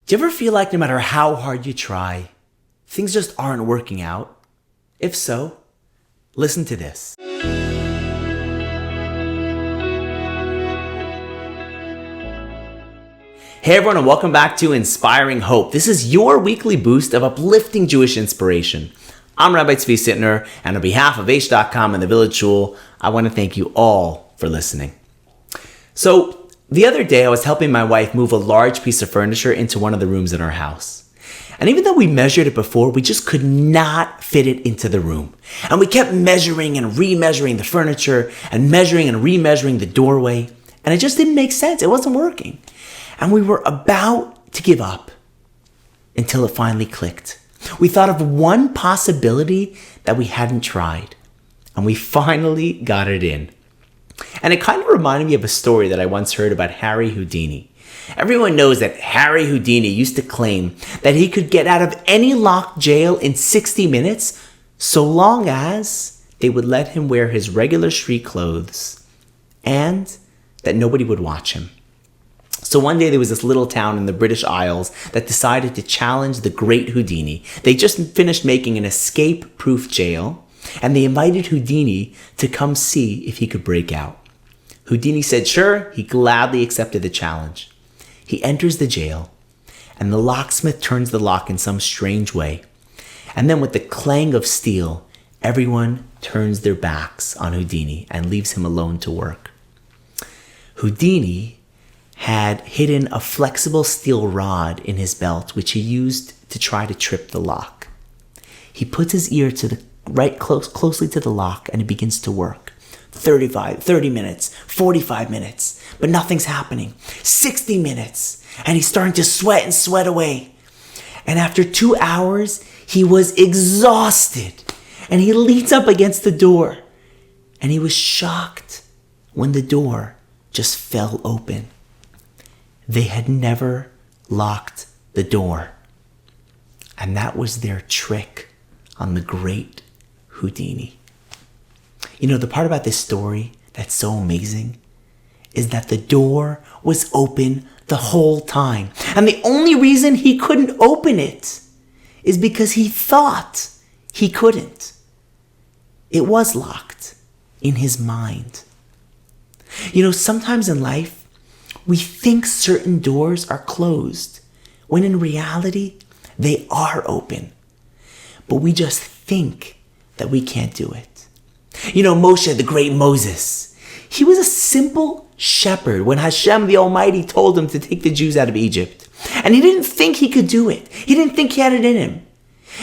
Do you ever feel like no matter how hard you try, things just aren't working out? If so, listen to this. Hey everyone, and welcome back to Inspiring Hope. This is your weekly boost of uplifting Jewish inspiration. I'm Rabbi Tzvi Sytner, and on behalf of H.com and the Village Shul, I want to thank you all for listening. So, the other day I was helping my wife move a large piece of furniture into one of the rooms in our house. And even though we measured it before, we just could not fit it into the room. And we kept measuring and remeasuring the furniture and measuring and remeasuring the doorway. And it just didn't make sense. It wasn't working. And we were about to give up until it finally clicked. We thought of one possibility that we hadn't tried. And we finally got it in. And it kind of reminded me of a story that I once heard about Harry Houdini. Everyone knows that Harry Houdini used to claim that he could get out of any locked jail in 60 minutes so long as they would let him wear his regular street clothes and that nobody would watch him. So one day there was this little town in the British Isles that decided to challenge the great Houdini. They just finished making an escape-proof jail, and they invited Houdini to come see if he could break out. Houdini said sure, he gladly accepted the challenge. He enters the jail, and the locksmith turns the lock in some strange way. And then with the clang of steel, everyone turns their backs on Houdini and leaves him alone to work. Houdini had hidden a flexible steel rod in his belt, which he used to try to trip the lock. He puts his ear to the closely to the lock, and it begins to work. 30 minutes, 45 minutes, but nothing's happening. 60 minutes, and he's starting to sweat away. And after 2 hours, he was exhausted, and he leans up against the door, and he was shocked when the door just fell open. They had never locked the door, and that was their trick on the great Houdini. You know, the part about this story that's so amazing is that the door was open the whole time. And the only reason he couldn't open it is because he thought he couldn't. It was locked in his mind. You know, sometimes in life, we think certain doors are closed, when in reality, they are open. But we just think that we can't do it. You know, Moshe, the great Moses, he was a simple shepherd when Hashem the Almighty told him to take the Jews out of Egypt. And he didn't think he could do it. He didn't think he had it in him.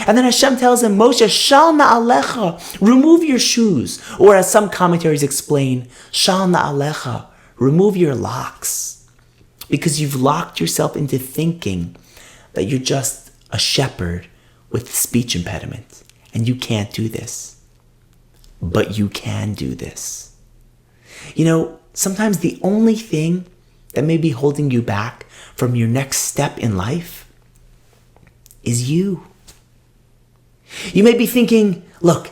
And then Hashem tells him, Moshe, shal na'alecha, remove your shoes. Or as some commentaries explain, shal na'alecha, remove your locks. Because you've locked yourself into thinking that you're just a shepherd with a speech impediment. And you can't do this. But you can do this. You know, sometimes the only thing that may be holding you back from your next step in life is you. You may be thinking, look,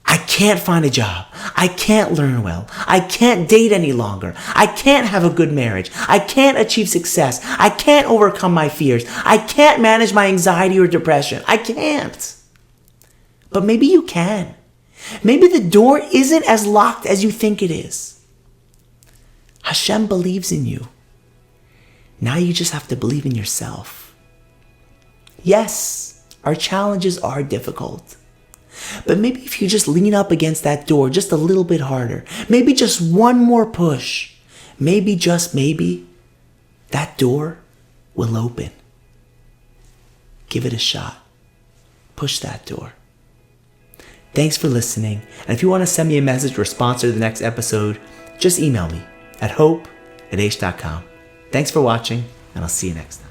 I can't find a job. I can't learn well. I can't date any longer. I can't have a good marriage. I can't achieve success. I can't overcome my fears. I can't manage my anxiety or depression. I can't. But maybe you can. Maybe the door isn't as locked as you think it is. Hashem believes in you. Now you just have to believe in yourself. Yes, our challenges are difficult. But maybe if you just lean up against that door just a little bit harder, maybe just one more push, maybe, just maybe, that door will open. Give it a shot. Push that door. Thanks for listening. And if you want to send me a message or sponsor the next episode, just email me at hope@h.com. Thanks for watching, and I'll see you next time.